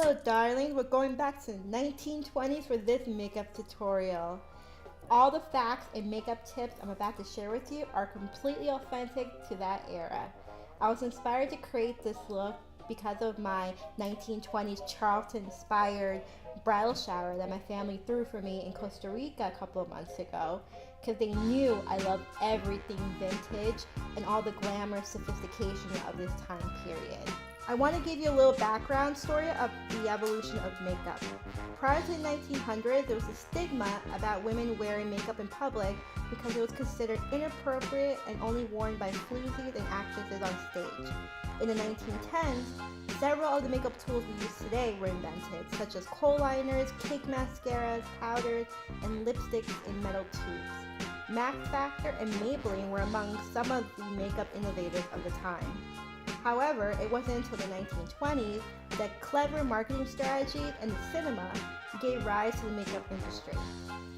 Hello darlings, we're going back to 1920s for this makeup tutorial. All the facts and makeup tips I'm about to share with you are completely authentic to that era. I was inspired to create this look because of my 1920s Charleston inspired bridal shower that my family threw for me in Costa Rica a couple of months ago, because they knew I loved everything vintage and all the glamorous sophistication of this time period. I want to give you a little background story of the evolution of makeup. Prior to the 1900s, there was a stigma about women wearing makeup in public because it was considered inappropriate and only worn by floozies and actresses on stage. In the 1910s, several of the makeup tools we use today were invented, such as Kohl liners, cake mascaras, powders, and lipsticks in metal tubes. Max Factor and Maybelline were among some of the makeup innovators of the time. However, it wasn't until the 1920s that clever marketing strategies and the cinema gave rise to the makeup industry.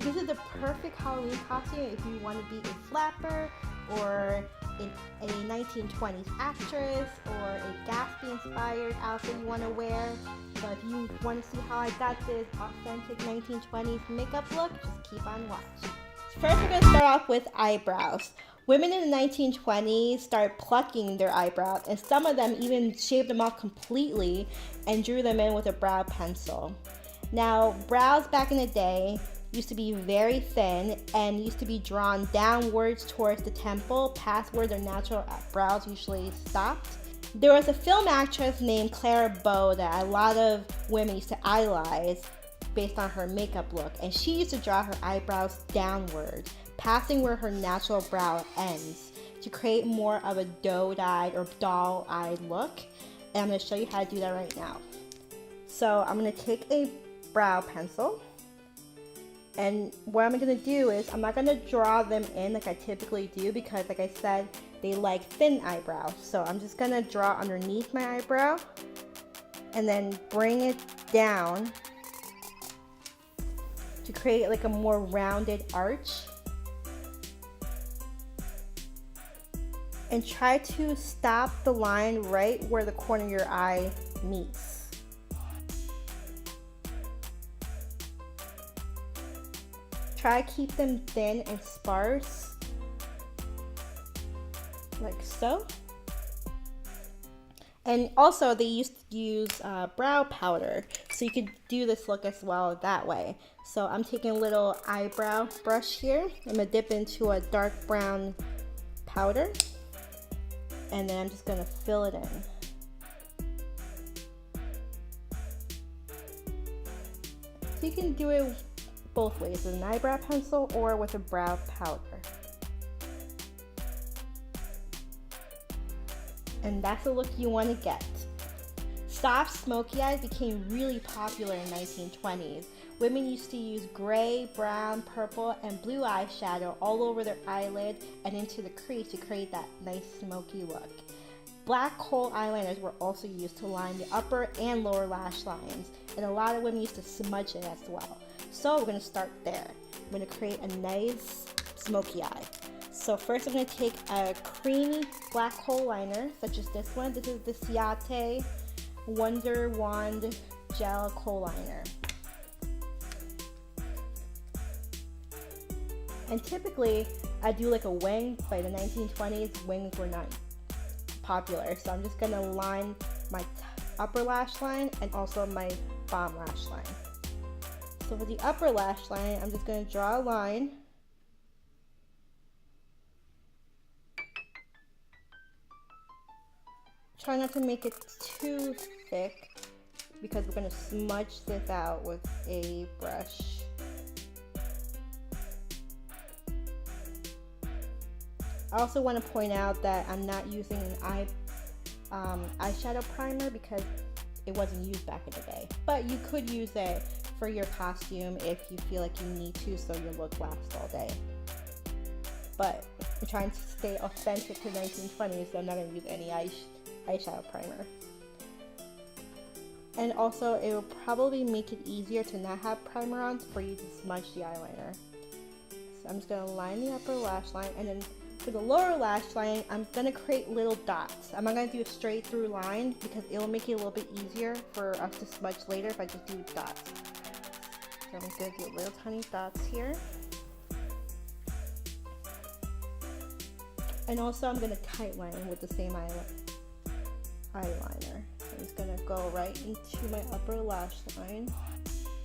This is the perfect Halloween costume if you want to be a flapper or a 1920s actress or a Gatsby-inspired outfit you want to wear. So if you want to see how I got this authentic 1920s makeup look, just keep on watching. First, we're going to start off with eyebrows. Women in the 1920s started plucking their eyebrows, and some of them even shaved them off completely and drew them in with a brow pencil. Now, brows back in the day used to be very thin and used to be drawn downwards towards the temple, past where their natural brows usually stopped. There was a film actress named Clara Bow that a lot of women used to idolize based on her makeup look, and she used to draw her eyebrows downward, passing where her natural brow ends, to create more of a doe-eyed or doll-eyed look. And I'm going to show you how to do that right now. So I'm going to take a brow pencil, and what I'm going to do is I'm not going to draw them in like I typically do, because like I said, they like thin eyebrows. So I'm just going to draw underneath my eyebrow and then bring it down to create like a more rounded arch. And try to stop the line right where the corner of your eye meets. Try to keep them thin and sparse, like so. And also they used to use brow powder, so you could do this look as well that way. So I'm taking a little eyebrow brush here. I'm gonna dip into a dark brown powder, and then I'm just gonna fill it in. So you can do it both ways, with an eyebrow pencil or with a brow powder. And that's the look you want to get. Soft smoky eyes became really popular in the 1920s. Women used to use gray, brown, purple, and blue eyeshadow all over their eyelid and into the crease to create that nice smoky look. Black Kohl eyeliners were also used to line the upper and lower lash lines, and a lot of women used to smudge it as well. So we're going to start there. I'm going to create a nice smoky eye. So first I'm going to take a creamy black Kohl liner, such as this one. This is the Ciate Wonderwand Gel Kohl Liner. And typically I do like a wing, but in the 1920s wings were not popular. So I'm just going to line my upper lash line and also my bottom lash line. So for the upper lash line, I'm just going to draw a line. Try not to make it too thick, because we're going to smudge this out with a brush. I also want to point out that I'm not using an eyeshadow primer because it wasn't used back in the day. But you could use it for your costume if you feel like you need to, so your look lasts all day. But I'm trying to stay authentic to 1920s, so I'm not going to use any eyeshadow primer. And also, it will probably make it easier to not have primer on for you to smudge the eyeliner. So I'm just going to line the upper lash line, and then For the lower lash line, I'm gonna create little dots. I'm not gonna do a straight through line because it'll make it a little bit easier for us to smudge later if I just do dots. So I'm gonna do little tiny dots here. And also I'm gonna tightline with the same eyeliner. I'm just gonna go right into my upper lash line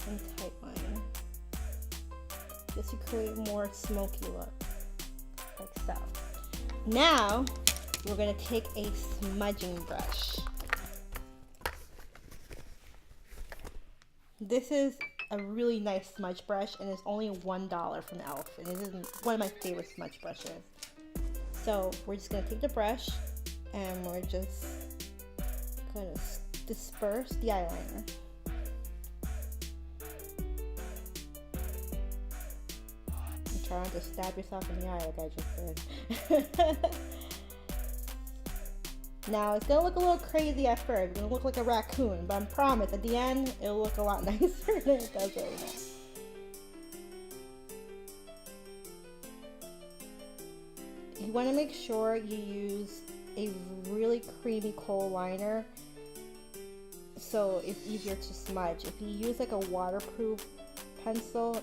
and tightline, just to create more smoky look, like so. Now we're gonna take a smudging brush. This is a really nice smudge brush, and it's only $1 from e.l.f. and it is one of my favorite smudge brushes. So we're just gonna take the brush and we're just gonna disperse the eyeliner. And try not to stab yourself in the eye like I just did. Now it's gonna look a little crazy at first. It's gonna look like a raccoon, but I promise at the end it'll look a lot nicer than it does right now. You want to make sure you use a really creamy Kohl liner so it's easier to smudge. If you use like a waterproof pencil,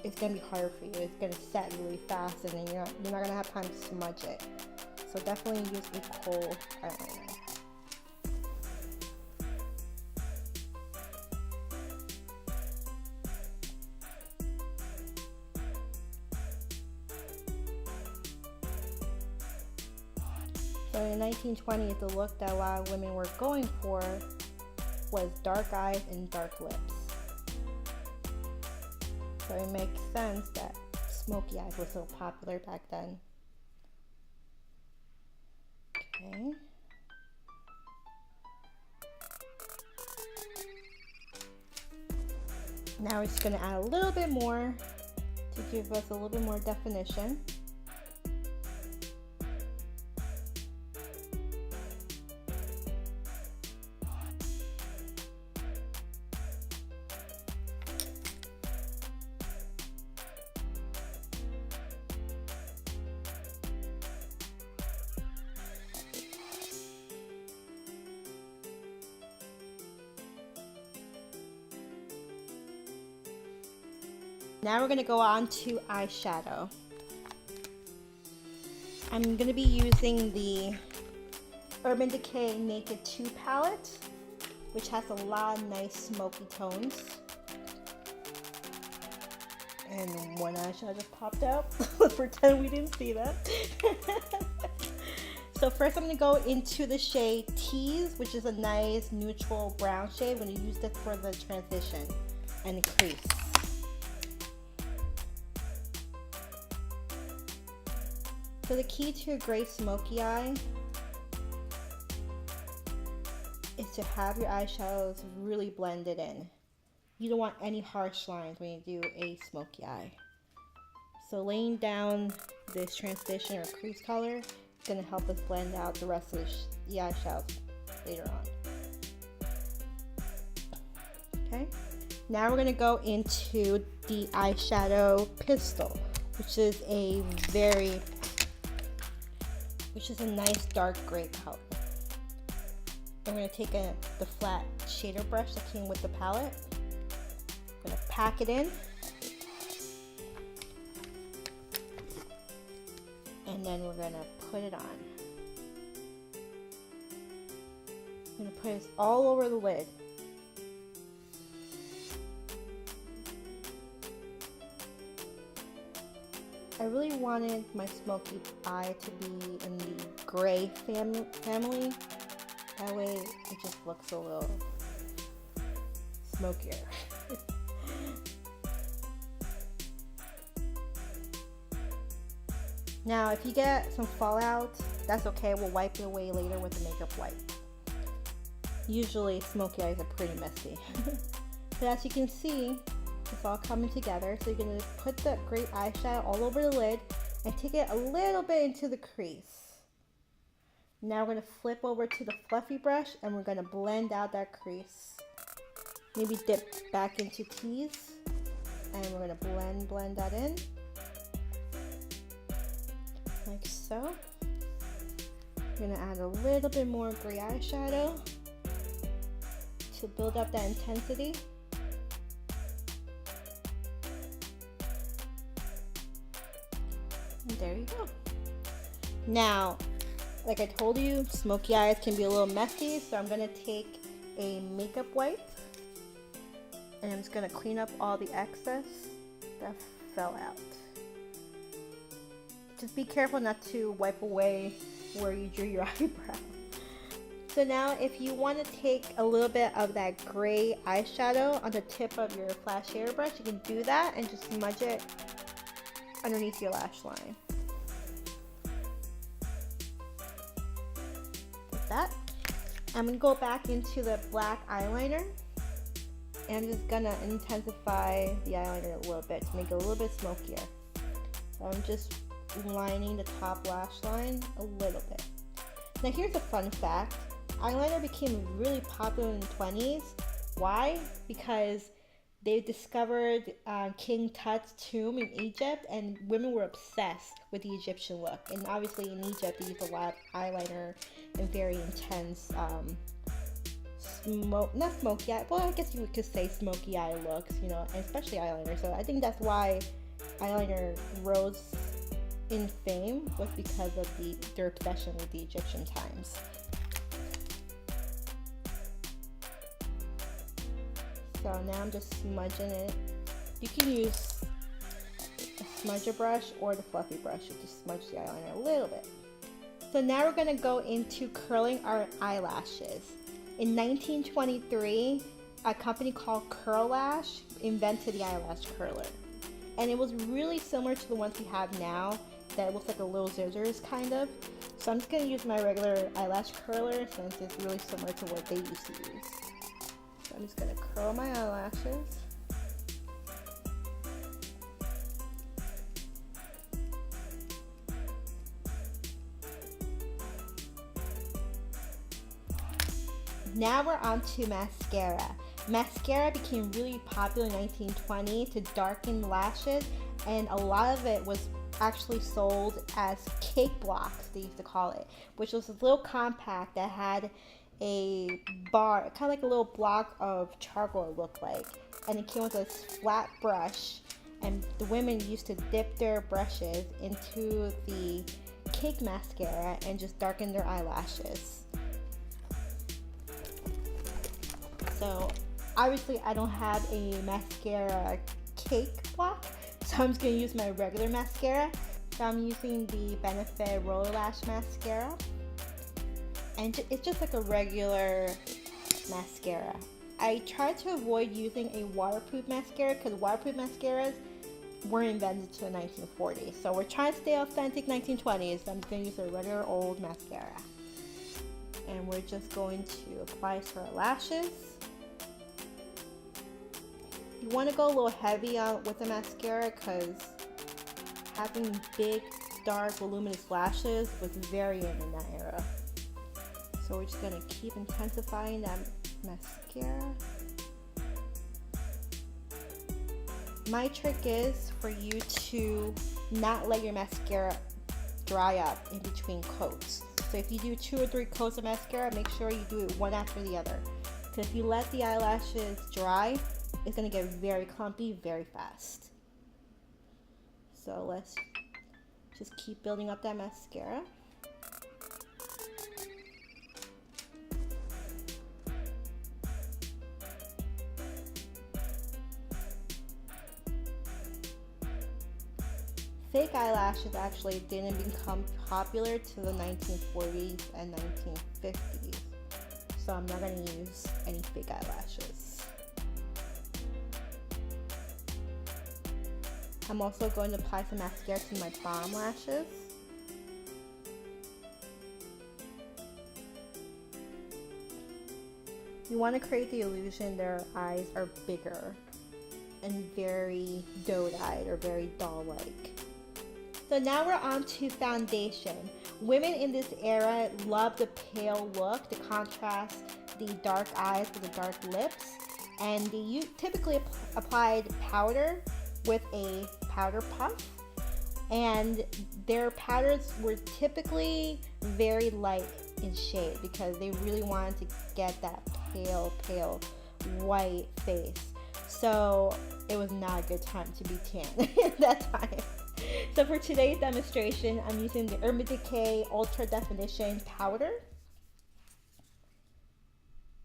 it's going to be harder for you. It's going to set really fast and then you're not going to have time to smudge it. So definitely use a Kohl eyeliner. So in the 1920s, the look that a lot of women were going for was dark eyes and dark lips. So it makes sense that smoky eyes were so popular back then. Okay. Now we're just going to add a little bit more to give us a little bit more definition. Now we're going to go on to eyeshadow. I'm going to be using the Urban Decay Naked 2 palette, which has a lot of nice smoky tones. And one eyeshadow just popped out. Let's pretend we didn't see that. So first I'm going to go into the shade Tease, which is a nice neutral brown shade. I'm going to use this for the transition and the crease. So the key to a great smoky eye is to have your eyeshadows really blended in. You don't want any harsh lines when you do a smoky eye. So laying down this transition or crease color is going to help us blend out the rest of the eyeshadows later on. Okay, now we're going to go into the eyeshadow Pistol, which is a nice dark gray color. I'm going to take the flat shader brush that came with the palette. I'm going to pack it in. And then we're going to put it on. I'm going to put this all over the lid. I really wanted my smoky eye to be in the gray family. That way it just looks a little smokier. Now if you get some fallout, that's okay. We'll wipe it away later with a makeup wipe. Usually smoky eyes are pretty messy. But as you can see, it's all coming together. So you're going to put the gray eyeshadow all over the lid and take it a little bit into the crease. Now we're going to flip over to the fluffy brush and we're going to blend out that crease. Maybe dip back into Tease and we're going to blend that in. like so. I'm gonna add a little bit more gray eyeshadow to build up that intensity. And there you go. Now, like I told you, smoky eyes can be a little messy, so I'm gonna take a makeup wipe and I'm just gonna clean up all the excess that fell out. Just be careful not to wipe away where you drew your eyebrow. So now if you want to take a little bit of that gray eyeshadow on the tip of your flash hairbrush, you can do that and just smudge it underneath your lash line. Like that. I'm going to go back into the black eyeliner and I'm just going to intensify the eyeliner a little bit to make it a little bit smokier. So I'm just lining the top lash line a little bit. Now here's a fun fact. Eyeliner became really popular in the 20s. Why? Because they discovered King Tut's tomb in Egypt and women were obsessed with the Egyptian look. And obviously in Egypt they used a lot of eyeliner and very intense not smoky eye, well I guess you could say smoky eye looks, you know, and especially eyeliner. So I think that's why eyeliner rose in fame, was because of their obsession with the Egyptian times. So now I'm just smudging it. You can use a smudger brush or the fluffy brush to just smudge the eyeliner a little bit. So now we're going to go into curling our eyelashes. In 1923, a company called RollerLash invented the eyelash curler. And it was really similar to the ones we have now, that looks like a little scissors kind of. So I'm just going to use my regular eyelash curler since it's really similar to what they used to use. So I'm just going to curl my eyelashes. Now we're on to mascara. Mascara became really popular in 1920 to darken lashes, and a lot of it was actually sold as cake blocks, they used to call it, which was a little compact that had a bar, kind of like a little block of charcoal it looked like, and it came with a flat brush, and the women used to dip their brushes into the cake mascara and just darken their eyelashes. So obviously I don't have a mascara cake block, so I'm just going to use my regular mascara. So I'm using the Benefit RollerLash mascara, and it's just like a regular mascara. I try to avoid using a waterproof mascara because waterproof mascaras weren't invented to the 1940s. So we're trying to stay authentic 1920s. So I'm just going to use a regular old mascara. And we're just going to apply it to our lashes. You want to go a little heavy on with the mascara because having big, dark, voluminous lashes was very in that era. So we're just going to keep intensifying that mascara. My trick is for you to not let your mascara dry up in between coats. So if you do 2 or 3 coats of mascara, make sure you do it one after the other. Because if you let the eyelashes dry, it's going to get very clumpy very fast. So let's just keep building up that mascara. Fake eyelashes actually didn't become popular till the 1940s and 1950s. So I'm not going to use any fake eyelashes. I'm also going to apply some mascara to my bottom lashes. You want to create the illusion their eyes are bigger and very doe-eyed or very doll-like. So now we're on to foundation. Women in this era love the pale look to contrast the dark eyes with the dark lips, and they typically applied powder with a powder puff, And their powders were typically very light in shade because they really wanted to get that pale white face. So it was not a good time to be tan at that time. So for today's demonstration, I'm using the Urban Decay Ultra Definition Powder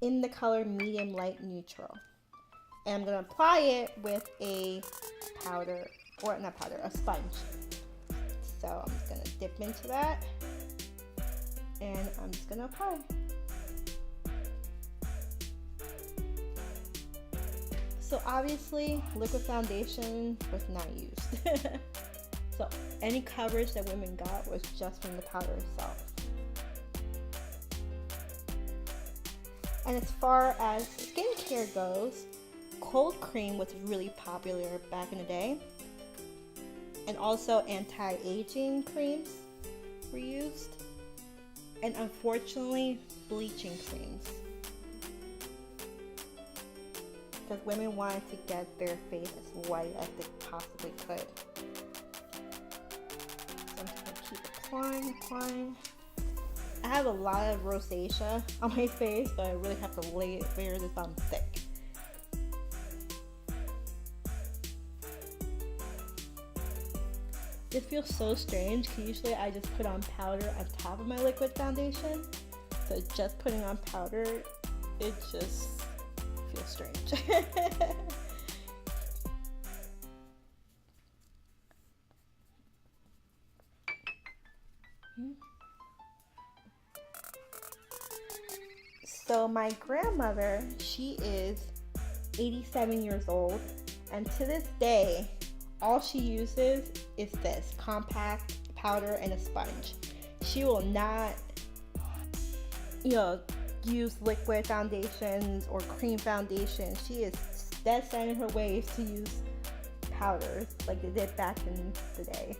in the color Medium Light Neutral. And I'm going to apply it with a powder, or not powder, a sponge. So I'm just going to dip into that and I'm just going to apply. So obviously liquid foundation was not used. So any coverage that women got was just from the powder itself. And as far as skincare goes, cold cream was really popular back in the day. And also anti-aging creams were used. And unfortunately, bleaching creams. Because women wanted to get their face as white as they possibly could. So I'm just going to keep applying. I have a lot of rosacea on my face, so I really have to layer this on thick. It feels so strange because usually I just put on powder on top of my liquid foundation. So just putting on powder, it just feels strange. So my grandmother, she is 87 years old, and to this day, all she uses is this compact powder and a sponge. She will not, use liquid foundations or cream foundations. She is dead set in her ways to use powders like they did back in the day.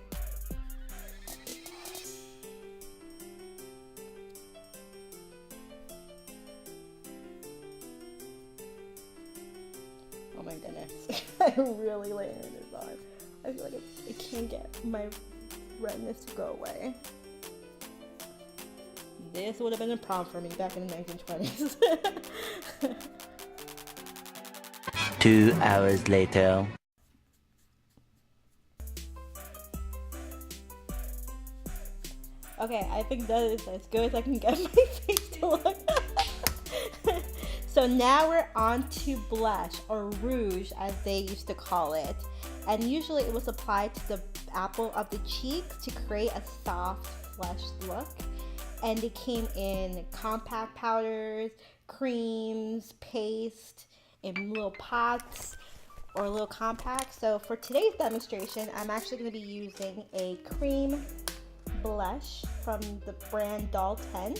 Oh my goodness, I'm really layering this on. I feel like I can't get my redness to go away. This would have been a problem for me back in the 1920s. 2 hours later. Okay, I think that is as good as I can get my face to look. So now we're on to blush, or rouge as they used to call it. And usually it was applied to the apple of the cheek to create a soft, flushed look. And they came in compact powders, creams, paste, in little pots or little compacts. So for today's demonstration, I'm actually going to be using a cream blush from the brand Doll 10.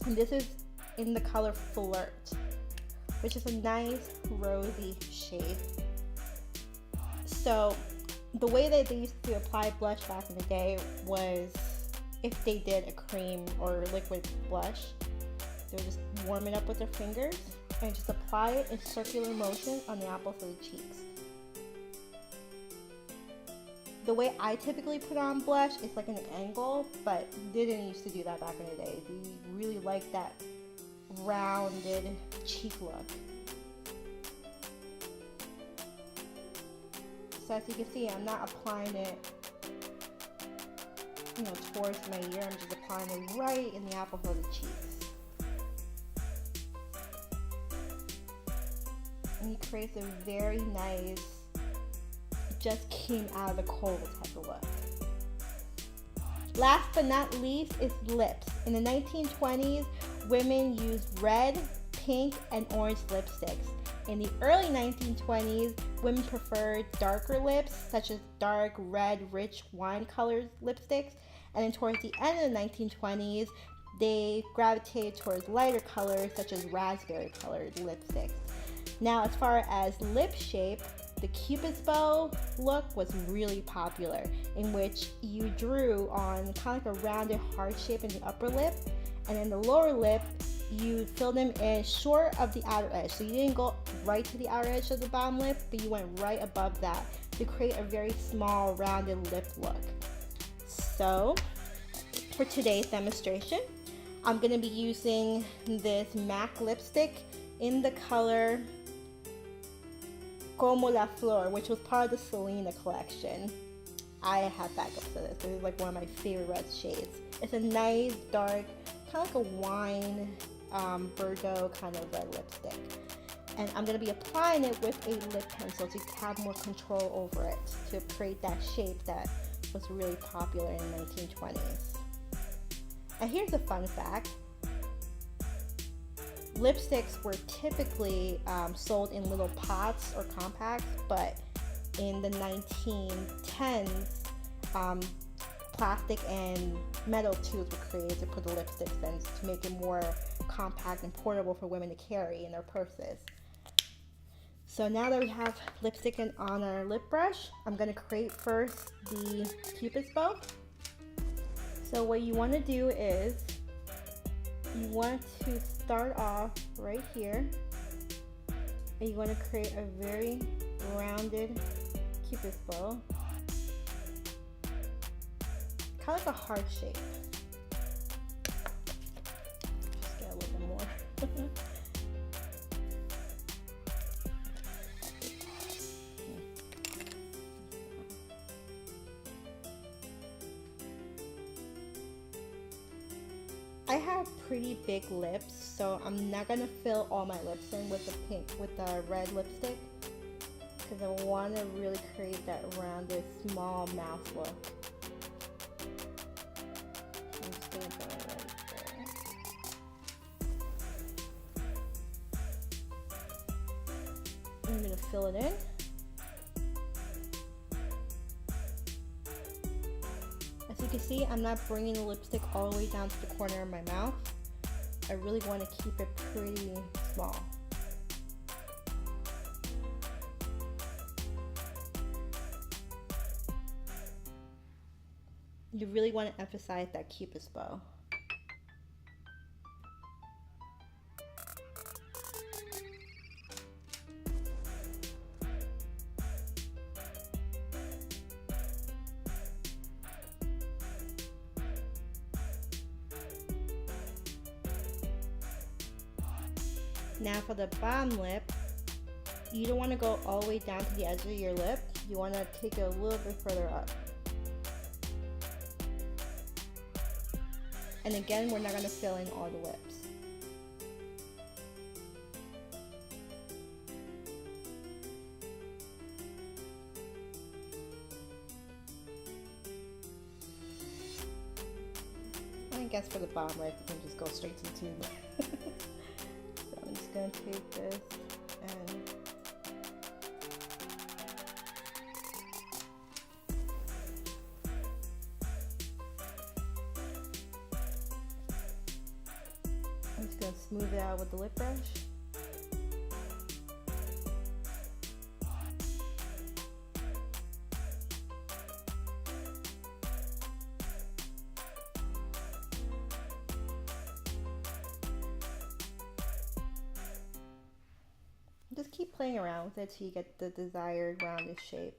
And this is in the color Flirt, which is a nice rosy shade. So the way that they used to apply blush back in the day was if they did a cream or liquid blush, they would just warm it up with their fingers and just apply it in circular motion on the apples of the cheeks. The way I typically put on blush is like an angle, but they didn't used to do that back in the day. They really liked that rounded cheek look. So as you can see, I'm not applying it towards my ear. I'm just applying it right in the apple of the cheeks. And it creates a very nice, just came out of the Kohl type of look. Last but not least is lips. In the 1920s, women used red, pink, and orange lipsticks. In the early 1920s, women preferred darker lips, such as dark red, rich wine-colored lipsticks. And then towards the end of the 1920s, they gravitated towards lighter colors, such as raspberry-colored lipsticks. Now, as far as lip shape, the Cupid's bow look was really popular, in which you drew on kind of like a rounded heart shape in the upper lip, and in the lower lip, you filled them in short of the outer edge. So you didn't go right to the outer edge of the bottom lip, but you went right above that to create a very small rounded lip look. So for today's demonstration, I'm going to be using this MAC lipstick in the color Como la Flor, which was part of the Selena collection. I have backups to this. This is like one of my favorite red shades. It's a nice, dark, kind of like a wine, Bordeaux kind of red lipstick. And I'm going to be applying it with a lip pencil to have more control over it, to create that shape that was really popular in the 1920s. And here's a fun fact. Lipsticks were typically sold in little pots or compacts, but in the 1910s, plastic and metal tubes were created to put the lipsticks in to make it more compact and portable for women to carry in their purses. So now that we have lipstick on our lip brush, I'm going to create first the Cupid's bow. So what you want to do is you want to start off right here, and you want to create a very rounded Cupid's bow, kind of like a heart shape. Just get a little bit more. I have pretty big lips, so I'm not gonna fill all my lips in with the red lipstick, because I want to really create that rounded, small mouth look. I'm just gonna go right there. I'm gonna fill it in. As you can see, I'm not bringing the lipstick all the way down to the corner of my mouth. I really want to keep it pretty small. You really want to emphasize that Cupid's bow. Now for the bottom lip, you don't want to go all the way down to the edge of your lip. You want to take it a little bit further up. And again, we're not going to fill in all the lips. I guess for the bottom lip, you can just go straight to the tube. I'm just going to take this and I'm just going to smooth it out with the lip brush. Just keep playing around with it till you get the desired rounded shape.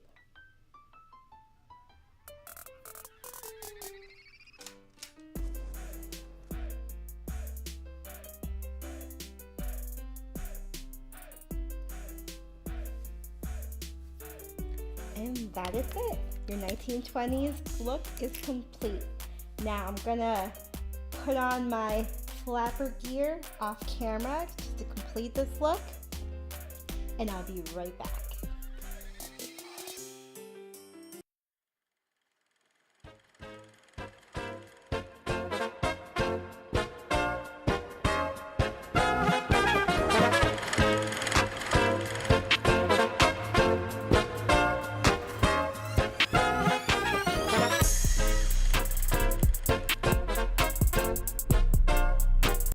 And that is it. Your 1920s look is complete. Now I'm gonna put on my flapper gear off camera just to complete this look. And I'll be right back.